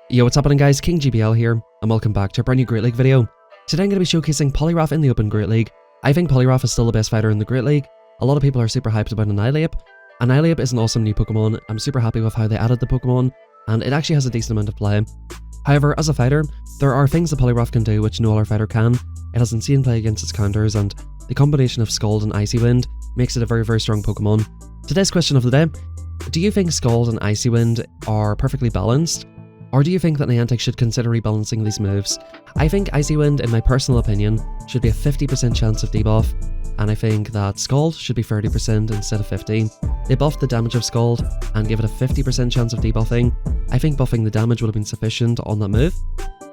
Yo, what's happening guys, King GBL here, and welcome back to a brand new Great League video. Today I'm going to be showcasing Poliwrath in the Open Great League. I think Poliwrath is still the best fighter in the Great League. A lot of people are super hyped about Annihilate. Annihilate is an awesome new Pokemon. I'm super happy with how they added the Pokemon, and it actually has a decent amount of play. However, as a fighter, there are things that Poliwrath can do which no other fighter can. It has insane play against its counters, and the combination of Scald and Icy Wind makes it a very strong Pokemon. Today's question of the day: do you think Scald and Icy Wind are perfectly balanced? Or do you think that Niantic should consider rebalancing these moves? I think Icy Wind, in my personal opinion, should be a 50% chance of debuff, and I think that Scald should be 30% instead of 50%. They buffed the damage of Scald and gave it a 50% chance of debuffing. I think buffing the damage would have been sufficient on that move.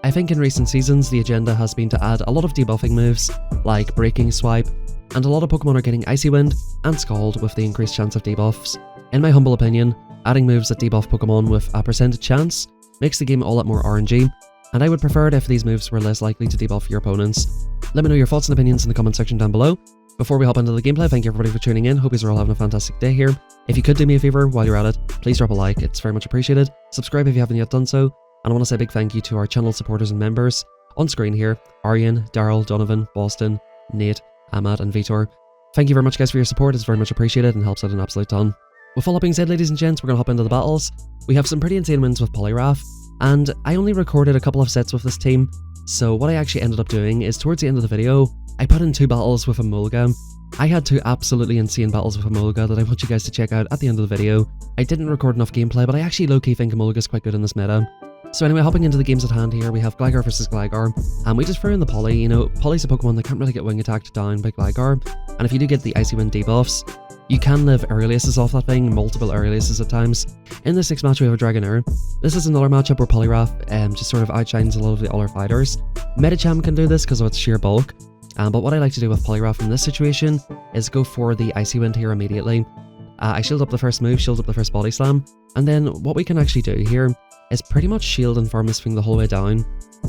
I think in recent seasons the agenda has been to add a lot of debuffing moves, like Breaking Swipe, and a lot of Pokemon are getting Icy Wind and Scald with the increased chance of debuffs. In my humble opinion, adding moves that debuff Pokemon with a percentage chance makes the game all that more RNG, and I would prefer it if these moves were less likely to debuff your opponents. Let me know your thoughts and opinions in the comment section down below. Before we hop into the gameplay, thank you everybody for tuning in. Hope you're all having a fantastic day here. If you could do me a favor while you're at it, please drop a like, it's very much appreciated. Subscribe if you haven't yet done so, and I want to say a big thank you to our channel supporters and members. On screen here, Aryan, Daryl, Donovan, Boston, Nate, Ahmad and Vitor. Thank you very much guys for your support, it's very much appreciated and helps out an absolute ton. With all that being said, ladies and gents, we're going to hop into the battles. We have some pretty insane wins with Poliwrath, and I only recorded a couple of sets with this team, so what I actually ended up doing is towards the end of the video, I put in 2 battles with Amolga. I had 2 absolutely insane battles with Amolga that I want you guys to check out at the end of the video. I didn't record enough gameplay, but I actually low-key think Amolga is quite good in this meta. So anyway, hopping into the games at hand here, we have Gligar versus Gligar, and we just threw in the Poly. You know, Poly's a Pokemon that can't really get wing attacked down by Gligar, and if you do get the Icy Wind debuffs, you can live Aerialaces off that thing, multiple Aerialaces at times. In this 6th match we have a Dragonair. This is another matchup where Poliwrath just sort of outshines a lot of the other fighters. Medicham can do this because of its sheer bulk, but what I like to do with Poliwrath in this situation is go for the Icy Wind here immediately. I shield up the first move, shield up the first Body Slam, and then what we can actually do here is pretty much shield and farm this thing the whole way down.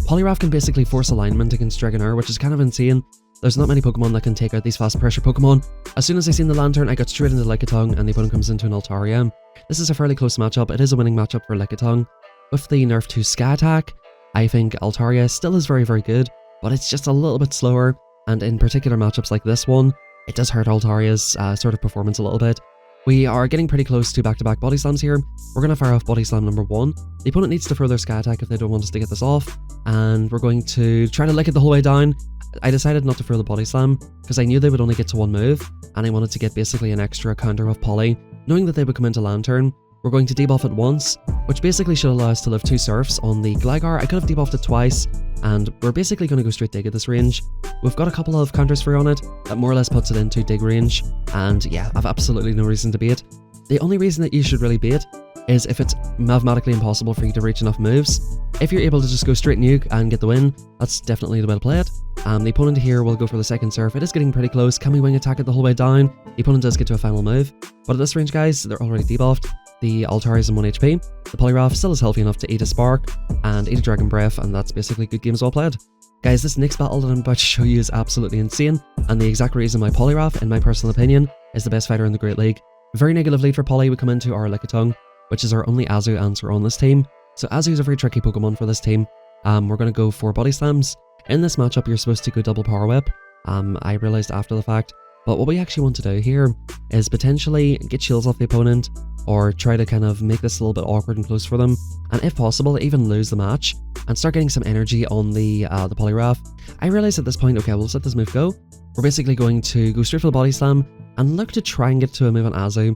Poliwrath can basically force alignment against Dragonair, which is kind of insane. There's not many Pokemon that can take out these fast pressure Pokemon. As soon as I seen the Lantern, I got straight into Lickitung, and the opponent comes into an Altaria. This is a fairly close matchup. It is a winning matchup for Lickitung. With the nerf to Sky Attack, I think Altaria still is very good, but it's just a little bit slower, and in particular matchups like this one, it does hurt Altaria's sort of performance a little bit. We are getting pretty close to back-to-back Body Slams here. We're going to fire off Body Slam number 1. The opponent needs to throw their Sky Attack if they don't want us to get this off, and we're going to try to lick it the whole way down. I decided not to throw the Body Slam because I knew they would only get to 1 move, and I wanted to get basically an extra counter with Poly. Knowing that they would come into Lantern, we're going to debuff it once, which basically should allow us to live 2 Surfs on the Gligar. I could have debuffed it twice, and we're basically going to go straight Dig at this range. We've got a couple of counters free on it that more or less puts it into Dig range, and yeah, I've absolutely no reason to bait. The only reason that you should really bait is if it's mathematically impossible for you to reach enough moves. If you're able to just go straight nuke and get the win, that's definitely the way to play it. The opponent here will go for the 2nd Surf. It is getting pretty close. Can we wing attack it the whole way down? The opponent does get to a final move, but at this range guys, they're already debuffed. The Altaria is in 1 HP. The Poliwrath still is healthy enough to eat a Spark and eat a Dragon Breath, and that's basically good games well played. Guys, this next battle that I'm about to show you is absolutely insane, and the exact reason why Poliwrath, in my personal opinion, is the best fighter in the Great League. Very negative lead for Poly. We come into our Lickitung, which is our only Azu answer on this team. So Azu is a very tricky Pokemon for this team. We're going to go for Body Slams. In this matchup, you're supposed to go double Power Whip. I realized after the fact. But what we actually want to do here is potentially get shields off the opponent, or try to kind of make this a little bit awkward and close for them, and if possible, even lose the match, and start getting some energy on the Poliwrath. I realized at this point, okay, we'll let this move go. We're basically going to go straight for the Body Slam, and look to try and get to a move on Azu.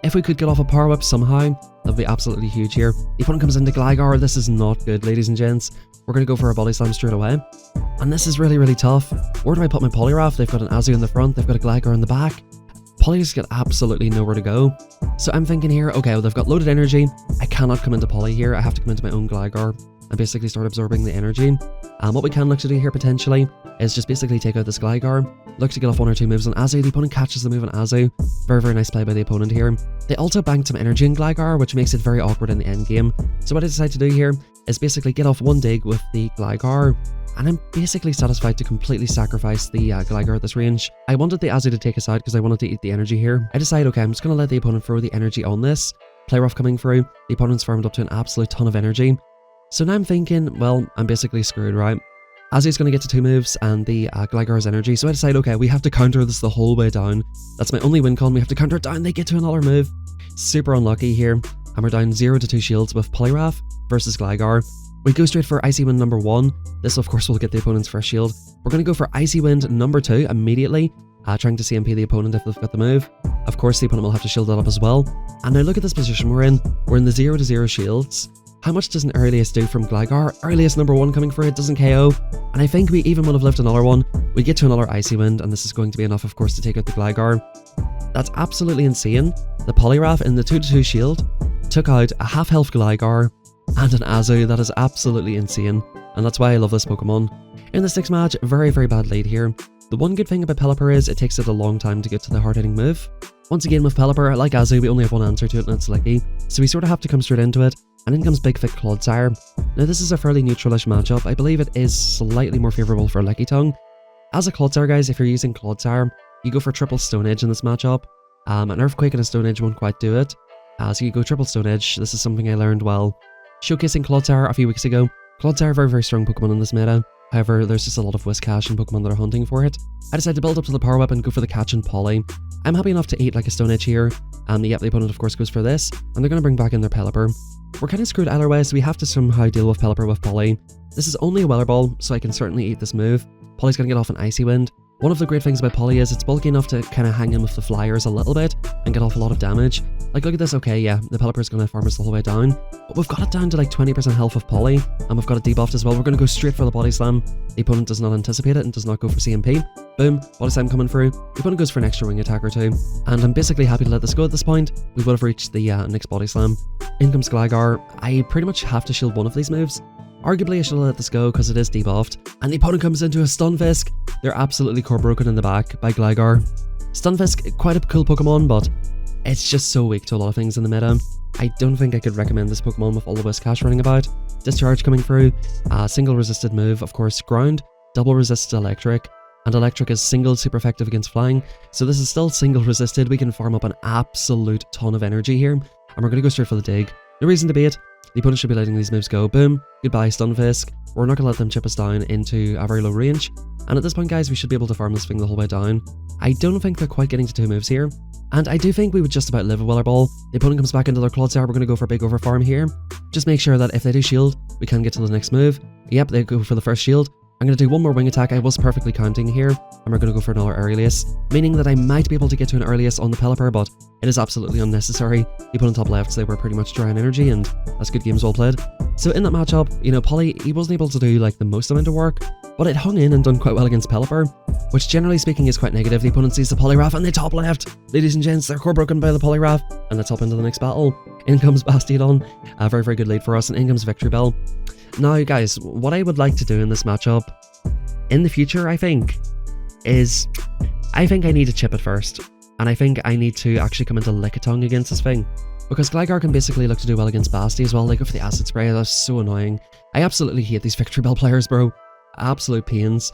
If we could get off a Power Whip somehow, that'd be absolutely huge here. The opponent comes into Gligar. This is not good, ladies and gents. We're going to go for a Body Slam straight away. And this is really tough. Where do I put my Poliwrath? They've got an Azu in the front, they've got a Gligar in the back. Poly's got absolutely nowhere to go. So I'm thinking here, okay, well, they've got loaded energy. I cannot come into Poly here. I have to come into my own Gligar and basically start absorbing the energy. What we can look to do here potentially is just basically take out this Gligar, look to get off 1 or 2 moves on Azu. The opponent catches the move on Azu. Very nice play by the opponent here. They also banked some energy in Gligar, which makes it very awkward in the end game. So what I decide to do here is basically get off 1 dig with the Gligar, and I'm basically satisfied to completely sacrifice the Gligar at this range. I wanted the Azu to take us out because I wanted to eat the energy here. I decide, okay, I'm just going to let the opponent throw the energy on this. Poliwrath coming through. The opponent's farmed up to an absolute ton of energy. So now I'm thinking, well, I'm basically screwed, right? Azu's going to get to 2 moves and the Gligar's energy, so I decide, okay, we have to counter this the whole way down. That's my only win con, we have to counter it down, they get to another move. Super unlucky here, and we're down 0 to 2 shields with Poliwrath versus Gligar. We go straight for Icy Wind number 1, this of course will get the opponent's first shield. We're going to go for Icy Wind number 2 immediately, trying to CMP the opponent if they've got the move. Of course the opponent will have to shield that up as well. And now look at this position we're in the 0 to 0 shields. How much does an earliest do from Gligar? Earliest number 1 coming for it, doesn't KO. And I think we even would have left another one. We get to another Icy Wind, and this is going to be enough, of course, to take out the Gligar. That's absolutely insane. The Poliwrath in the 2 to 2 shield took out a half health Gligar and an Azu. That is absolutely insane. And that's why I love this Pokemon. In the 6th match, very, very bad lead here. The one good thing about Pelipper is it takes it a long time to get to the hard-hitting move. Once again with Pelipper, like Azu, we only have one answer to it and it's Licky. So we sort of have to come straight into it. And in comes Big Thick Clodsire. Now this is a fairly neutralish matchup. I believe it is slightly more favourable for Lickitung. As a Clodsire, guys, if you're using Clodsire, you go for triple Stone Edge in this matchup. An Earthquake and a Stone Edge won't quite do it. So you go triple Stone Edge. This is something I learned while showcasing Clodsire a few weeks ago. Clodsire, very, very strong Pokemon in this meta. However, there's just a lot of Whiscash and Pokemon that are hunting for it. I decided to build up to the Power Whip and go for the Catch and Poly. I'm happy enough to eat like a Stone Edge here. Yep, the opponent of course goes for this, and they're going to bring back in their Pelipper. We're kind of screwed either way, so we have to somehow deal with Pelipper with Poly. This is only a Weather Ball, so I can certainly eat this move. Poly's going to get off an Icy Wind. One of the great things about Poly is it's bulky enough to kind of hang in with the flyers a little bit and get off a lot of damage. Like, look at this, okay, yeah, the Pelipper's going to farm us the whole way down, but we've got it down to like 20% health with Poly, and we've got it debuffed as well. We're going to go straight for the Body Slam. The opponent does not anticipate it and does not go for CMP. Boom, Body Slam coming through. The opponent goes for an extra wing attack or two, and I'm basically happy to let this go at this point. We would have reached the next Body Slam. In comes Gligar. I pretty much have to shield one of these moves. Arguably I should have let this go because it is debuffed, and the opponent comes into a Stunfisk. They're absolutely core broken in the back by Gligar. Stunfisk, quite a cool Pokemon, but it's just so weak to a lot of things in the meta. I don't think I could recommend this Pokemon with all the Whiscash running about. Discharge coming through, single resisted move, of course Ground, double resisted Electric, and Electric is single super effective against flying, so this is still single resisted. We can farm up an absolute ton of energy here, and we're going to go straight for the dig. No reason to bait. The opponent should be letting these moves go. Boom, goodbye Stunfisk. We're not going to let them chip us down into a very low range, and at this point guys we should be able to farm this thing the whole way down. I don't think they're quite getting to 2 moves here, and I do think we would just about live a Weather Ball. The opponent comes back into their Clodsire. We're going to go for a big overfarm here. Just make sure that if they do shield, we can get to the next move. Yep, they go for the first shield. I'm going to do one more wing attack. I was perfectly counting here, and we're going to go for another Earliest, meaning that I might be able to get to an Earliest on the Pelipper, but it is absolutely unnecessary. The opponent top left, so they were pretty much dry on energy, and that's good games well played. So in that matchup, you know, Poly, he wasn't able to do like the most amount of work, but it hung in and done quite well against Pelipper, which generally speaking is quite negative. The opponent sees the Poliwrath and they top left. Ladies and gents, they're core broken by the Poliwrath, and let's hop into the next battle. In comes Bastiodon, a very, very good lead for us, and in comes Victory Bell. Now guys, what I would like to do in this matchup, in the future, I think I need to chip it first, and I think I need to actually come into Lickitung against this thing, because Gligar can basically look to do well against Basti as well. They go for the Acid Spray. That's so annoying. I absolutely hate these Victory Bell players, bro. Absolute pains.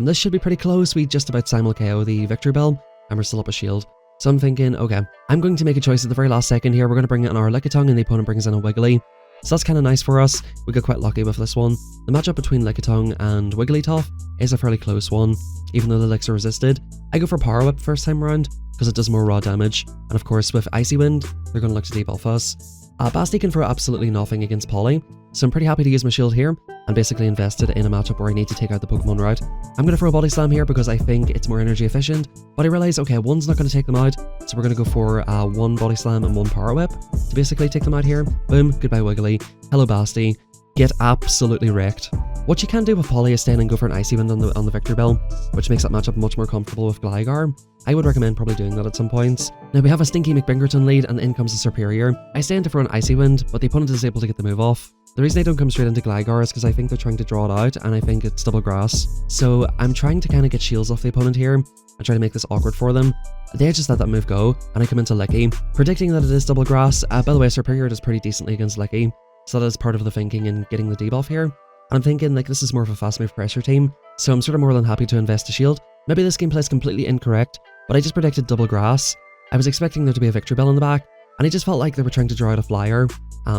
This should be pretty close. We just about simul KO the Victory Bell, and we're still up a shield. So I'm thinking, okay, I'm going to make a choice at the very last second here. We're going to bring in our Lickitung, and the opponent brings in a Wiggly. So that's kind of nice for us. We got quite lucky with this one. The matchup between Lickitung and Wigglytuff is a fairly close one, even though the Licks are resisted. I go for Power Whip first time around, because it does more raw damage, and of course with Icy Wind, they're going to look to debuff us. Basti can throw absolutely nothing against Poly, so I'm pretty happy to use my shield here, and basically invested in a matchup where I need to take out the Pokemon route. I'm going to throw a Body Slam here because I think it's more energy efficient, but I realize, okay, one's not going to take them out, so we're going to go for one Body Slam and one Power Whip to basically take them out here. Boom, goodbye Wiggly, hello Basti, get absolutely wrecked. What you can do with Poly is stay in and go for an Icy Wind on the Victory Bell, which makes that matchup much more comfortable with Gligar. I would recommend probably doing that at some points. Now we have a Stinky McBingerton lead, and in comes the Superior. I stay in to throw an Icy Wind, but the opponent is able to get the move off. The reason I don't come straight into Gligar is because I think they're trying to draw it out, and I think it's double grass. So I'm trying to kind of get shields off the opponent here, and try to make this awkward for them. They just let that move go, and I come into Licky, predicting that it is double grass. By the way, Superior does pretty decently against Licky, so that is part of the thinking in getting the debuff here. And I'm thinking, like, this is more of a fast move pressure team, so I'm sort of more than happy to invest a shield. Maybe this gameplay is completely incorrect, but I just predicted double grass. I was expecting there to be a Victory Bell in the back, and I just felt like they were trying to draw out a flyer.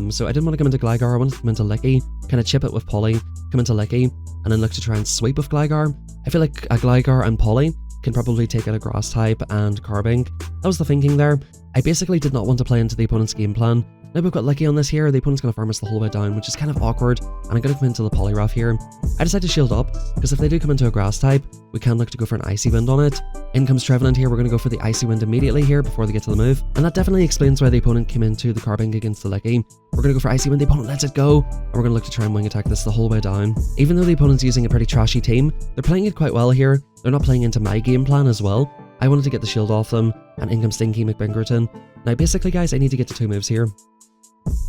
So I didn't want to come into Gligar, I wanted to come into Licky, kind of chip it with Poly, come into Licky, and then look to try and sweep with Gligar. I feel like a Gligar and Poly can probably take out a Grass type and Carbink. That was the thinking there. I basically did not want to play into the opponent's game plan. Now we've got Licky on this here, the opponent's going to farm us the whole way down, which is kind of awkward, and I'm going to come into the Poliwrath here. I decided to shield up, because if they do come into a Grass type, we can look to go for an Icy Wind on it. In comes Trevenant here, we're going to go for the Icy Wind immediately here before they get to the move, and that definitely explains why the opponent came into the Carbink against the Licky. We're going to go for Icy Wind, the opponent lets it go, and we're going to look to try and wing attack this the whole way down. Even though the opponent's using a pretty trashy team, they're playing it quite well here. They're not playing into my game plan as well. I wanted to get the shield off them, and in comes Stinky McBingerton. Now basically guys, I need to get to 2 moves here.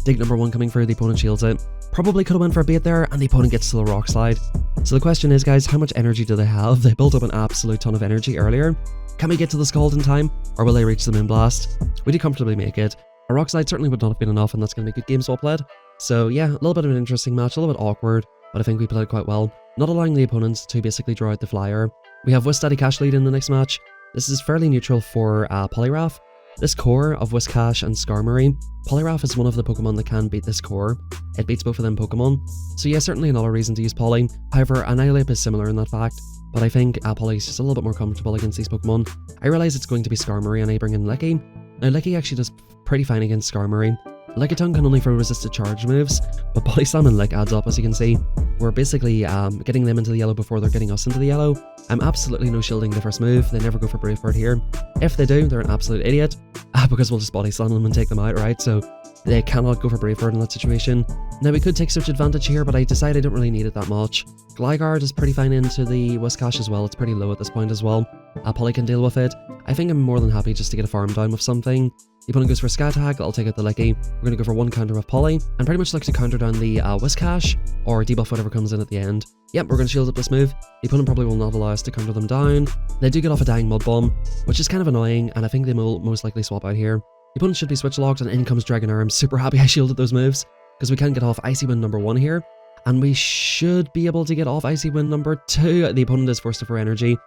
Dig number 1 coming through, the opponent shields it. Probably could have went for a bait there, and the opponent gets to the Rock Slide. So the question is guys, how much energy do they have? They built up an absolute ton of energy earlier. Can we get to the Scald in time, or will they reach the Moonblast? We do comfortably make it. A Rock Slide certainly would not have been enough, and that's going to be good games well played. So yeah, a little bit of an interesting match, a little bit awkward, but I think we played quite well, not allowing the opponents to basically draw out the flyer. We have Whiscash lead in the next match. This is fairly neutral for Poliwrath. This core of Whiscash and Skarmory, Poliwrath is one of the Pokemon that can beat this core. It beats both of them Pokemon. So yeah, certainly another reason to use Poly. However, Annihilape is similar in that fact, but I think Poly is just a little bit more comfortable against these Pokemon. I realise it's going to be Skarmory and I bring in Licky. Now Licky actually does pretty fine against Skarmory. Lickitung can only throw resisted charge moves, but Body Slam and Lick adds up, as you can see. We're basically getting them into the yellow before they're getting us into the yellow. I'm absolutely no shielding the first move. They never go for Brave Bird here. If they do, they're an absolute idiot, because we'll just Body Slam them and take them out, right? So they cannot go for Brave Bird in that situation. Now we could take such advantage here, but I decided I don't really need it that much. Gligar is pretty fine into the Whiscash as well. It's pretty low at this point as well. Poly can deal with it. I think I'm more than happy just to get a farm down with something. The opponent goes for a Sky Tag, I'll take out the Licky. We're going to go for 1 counter with Poly, and pretty much look to counter down the Whiscash, or debuff whatever comes in at the end. Yep, we're going to shield up this move. The opponent probably will not allow us to counter them down. They do get off a Dying Mud Bomb, which is kind of annoying, and I think they will most likely swap out here. The opponent should be switch locked, and in comes Dragonair. I'm super happy I shielded those moves, because we can get off Icy Wind number 1 here, and we should be able to get off Icy Wind number 2. The opponent is forced to for energy.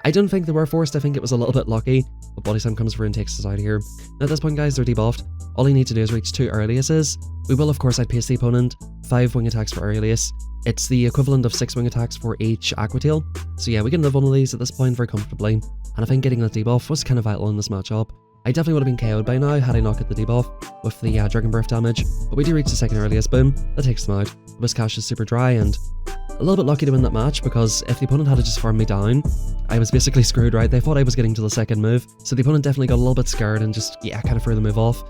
I don't think they were forced, I think it was a little bit lucky, but Body Slam comes through and takes us out here. Now at this point guys, they're debuffed. All you need to do is reach 2 Aureliuses. We will of course outpace the opponent, 5 wing attacks for Aurelius. It's the equivalent of 6 wing attacks for each Aqua Tail. So yeah, we can live one of these at this point very comfortably, and I think getting that debuff was kind of vital in this matchup. I definitely would have been KO'd by now had I not got the debuff with the Dragon Breath damage, but we do reach the second Aurelius, boom, that takes them out. The Whiscash is super dry, and a little bit lucky to win that match, because if the opponent had just farmed me down, I was basically screwed, right? They thought I was getting to the second move, so the opponent definitely got a little bit scared and just, yeah, kind of threw the move off.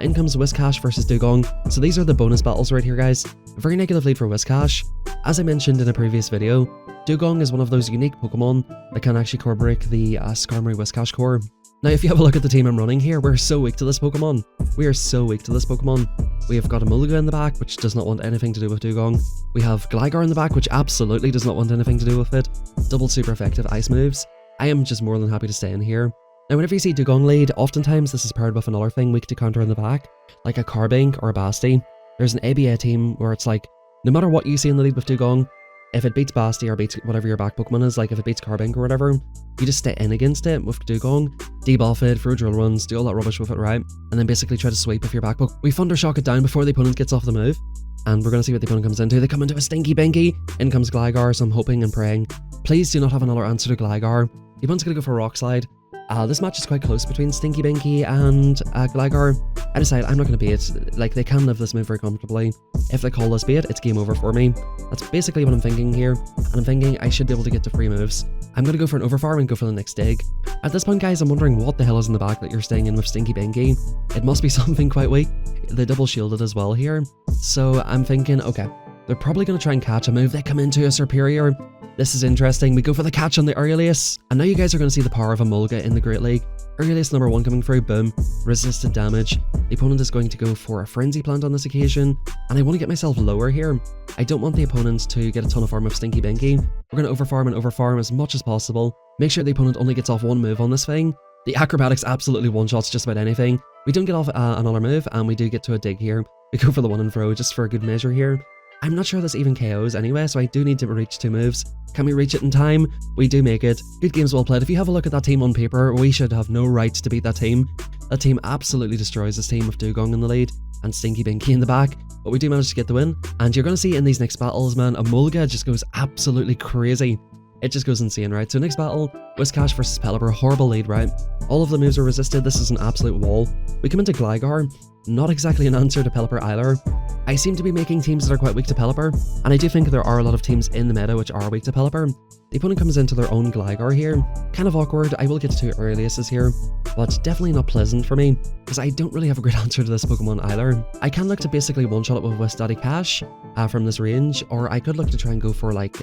In comes Whiscash versus Dugong. So these are the bonus battles right here, guys. A very negative lead for Whiscash. As I mentioned in a previous video, Dugong is one of those unique Pokemon that can actually core break the Skarmory Whiscash core. Now, if you have a look at the team I'm running here, we're so weak to this Pokemon. We are so weak to this Pokemon. We have got Amolga in the back, which does not want anything to do with Dugong. We have Gligar in the back, which absolutely does not want anything to do with it. Double super effective ice moves. I am just more than happy to stay in here. Now, whenever you see Dugong lead, oftentimes this is paired with another thing weak to counter in the back, like a Carbink or a Basti. There's an ABA team where it's like, no matter what you see in the lead with Dugong, if it beats Basti or beats whatever your back Pokemon is, like if it beats Carbink or whatever, you just stay in against it with Dugong, debuff it, throw drill runs, do all that rubbish with it, right? And then basically try to sweep with your back Poke. We Thundershock it down before the opponent gets off the move, and we're going to see what the opponent comes into. They come into a Stinky Binky. In comes Gligar, so I'm hoping and praying. Please do not have another answer to Gligar. The opponent's going to go for a Rock Slide. This match is quite close between Stinky Binky and Gligar. I decide I'm not going to bait. Like, they can live this move very comfortably. If they call this bait, it's game over for me. That's basically what I'm thinking here. And I'm thinking I should be able to get to 3 moves. I'm going to go for an Overfarm and go for the next dig. At this point, guys, I'm wondering what the hell is in the back that you're staying in with Stinky Binky. It must be something quite weak. They double shielded as well here. So I'm thinking, okay, they're probably going to try and catch a move. They come into a Superior. This is interesting. We go for the catch on the Aurelius. And now you guys are going to see the power of Amolga in the Great League. Aurelius number 1 coming through, boom, resisted damage. The opponent is going to go for a Frenzy Plant on this occasion, and I want to get myself lower here. I don't want the opponent to get a ton of farm of Stinky Binky. We're going to overfarm and overfarm as much as possible. Make sure the opponent only gets off 1 move on this thing. The Acrobatics absolutely one-shots just about anything. We don't get off another move, and we do get to a dig here. We go for the 1 and throw just for a good measure here. I'm not sure this even KOs anyway, so I do need to reach 2 moves. Can we reach it in time? We do make it. Good games well played. If you have a look at that team on paper, we should have no right to beat that team. That team absolutely destroys this team with Dugong in the lead and Stinky Binky in the back, but we do manage to get the win. And you're going to see in these next battles, man, Amolga just goes absolutely crazy. It just goes insane, right? So next battle, Whiscash versus Pelipper, horrible lead, right? All of the moves are resisted, this is an absolute wall. We come into Gligar, not exactly an answer to Pelipper either. I seem to be making teams that are quite weak to Pelipper, and I do think there are a lot of teams in the meta which are weak to Pelipper. The opponent comes into their own Gligar here. Kind of awkward, I will get to 2 earliest here, but definitely not pleasant for me, because I don't really have a great answer to this Pokemon either. I can look to basically one-shot it with Wisdaddy Cash from this range, or I could look to try and go for like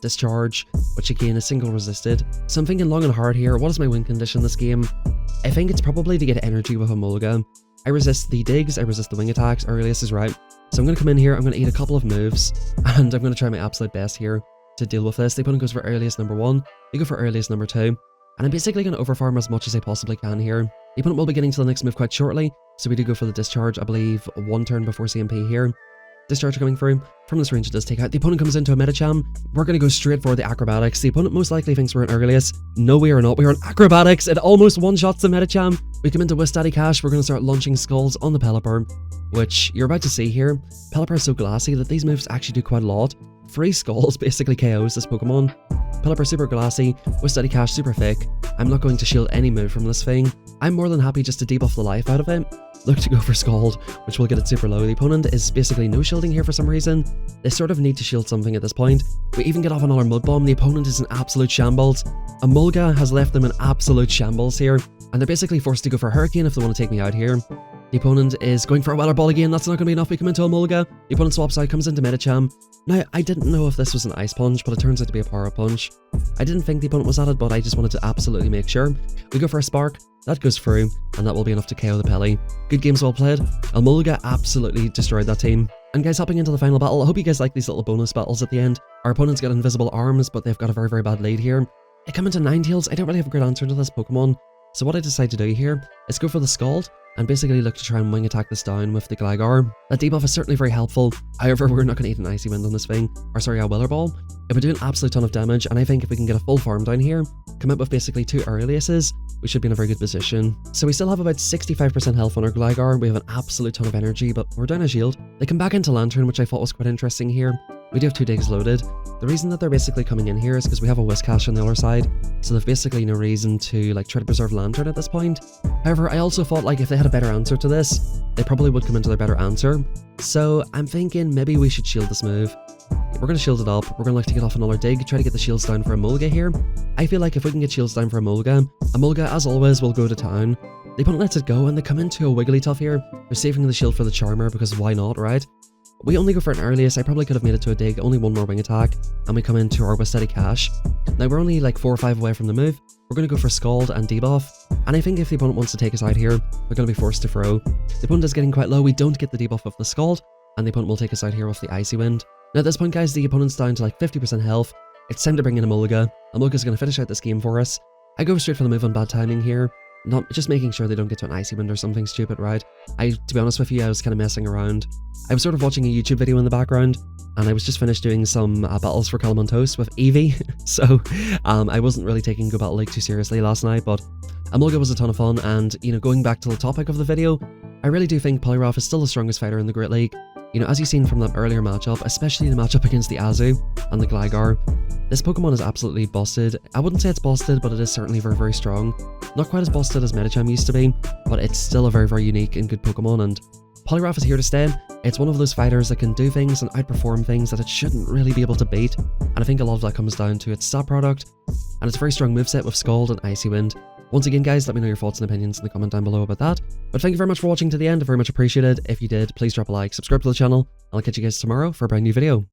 Discharge, which again is single resisted. So I'm thinking long and hard here. What is my win condition this game? I think it's probably to get energy with Amolga. I resist the digs, I resist the wing attacks, earliest is right. So I'm going to come in here, I'm going to eat a couple of moves, and I'm going to try my absolute best here to deal with this. The opponent goes for earliest number 1, we go for earliest number 2, and I'm basically going to overfarm as much as I possibly can here. The opponent will be getting to the next move quite shortly, so we do go for the Discharge, I believe 1 turn before CMP here. Discharge coming through. From this range it does take out. The opponent comes into a Medicham. We're going to go straight for the Acrobatics. The opponent most likely thinks we're in earliest. No, we are not. We are in Acrobatics. It almost one-shots the Medicham. We come into Wisdaddy Cash. We're going to start launching Skulls on the Pelipper, which you're about to see here. Pelipper is so glassy that these moves actually do quite a lot. 3 Skulls basically KOs this Pokemon. Pelipper super glassy, Wisdaddy Cash super thick. I'm not going to shield any move from this thing. I'm more than happy just to debuff the life out of it. Look to go for Scald, which will get it super low. The opponent is basically no shielding here for some reason. They sort of need to shield something at this point. We even get off another Mud Bomb. The opponent is in absolute shambles. Amolga has left them in absolute shambles here, and they're basically forced to go for Hurricane if they want to take me out here. The opponent is going for a Weather Ball again. That's not going to be enough. We come into Amolga. The opponent swaps out, comes into Medicham. Now, I didn't know if this was an Ice Punch, but it turns out to be a Power Punch. I didn't think the opponent was at it, but I just wanted to absolutely make sure. We go for a Spark. That goes through, and that will be enough to KO the Pelly. Good games well played. Amolga absolutely destroyed that team. And guys, hopping into the final battle, I hope you guys like these little bonus battles at the end. Our opponent's got invisible arms, but they've got a very, very bad lead here. They come into Ninetales. I don't really have a great answer to this Pokemon. So what I decide to do here is go for the Scald, and basically look to try and wing attack this down with the Gligar. That debuff is certainly very helpful. However, we're not going to eat an Icy Wind on this thing, or sorry, a Weather Ball. It would do an absolute ton of damage, and I think if we can get a full farm down here, come up with basically 2 earliestes, we should be in a very good position. So we still have about 65% health on our Gligar. We have an absolute ton of energy, but we're down a shield. They come back into Lantern, which I thought was quite interesting here. We do have 2 digs loaded. The reason that they're basically coming in here is because we have a Whiscash on the other side, so they've basically no reason to like try to preserve Lantern at this point. However, I also thought like if they had a better answer to this, they probably would come into their better answer. So I'm thinking maybe we should shield this move. We're going to shield it up. We're going to like to get off another dig, try to get the shields down for Amolga here. I feel like if we can get shields down for Amolga, Amolga as always will go to town. The opponent lets it go and they come into a Wigglytuff here. They're saving the shield for the Charmer because why not, right? We only go for an earliest. I probably could have made it to a dig, only 1 more wing attack, and we come into our Wisdaddy Cash. Now we're only like 4 or 5 away from the move. We're going to go for Scald and debuff, and I think if the opponent wants to take us out here, we're going to be forced to throw. The opponent is getting quite low. We don't get the debuff of the Scald, and the opponent will take us out here with the Icy Wind. Now at this point, guys, the opponent's down to like 50% health. It's time to bring in Amolga. Amolga's going to finish out this game for us. I go straight for the move on bad timing here. Not just making sure they don't get to an Icy Wind or something stupid, right? To be honest with you, I was kind of messing around. I was sort of watching a YouTube video in the background, and I was just finished doing some battles for Calamantos with Eevee, so I wasn't really taking Go Battle League too seriously last night, but Amolga was a ton of fun, and, you know, going back to the topic of the video, I really do think Poliwrath is still the strongest fighter in the Great League. You know, as you've seen from that earlier matchup, especially the matchup against the Azu and the Gligar, this Pokemon is absolutely busted. I wouldn't say it's busted, but it is certainly very, very strong. Not quite as busted as Medicham used to be, but it's still a very, very unique and good Pokemon, and Poliwrath is here to stay. It's one of those fighters that can do things and outperform things that it shouldn't really be able to beat, and I think a lot of that comes down to its stat product, and its very strong moveset with Scald and Icy Wind. Once again, guys, let me know your thoughts and opinions in the comment down below about that. But thank you very much for watching to the end, very much appreciated. If you did, please drop a like, subscribe to the channel, and I'll catch you guys tomorrow for a brand new video.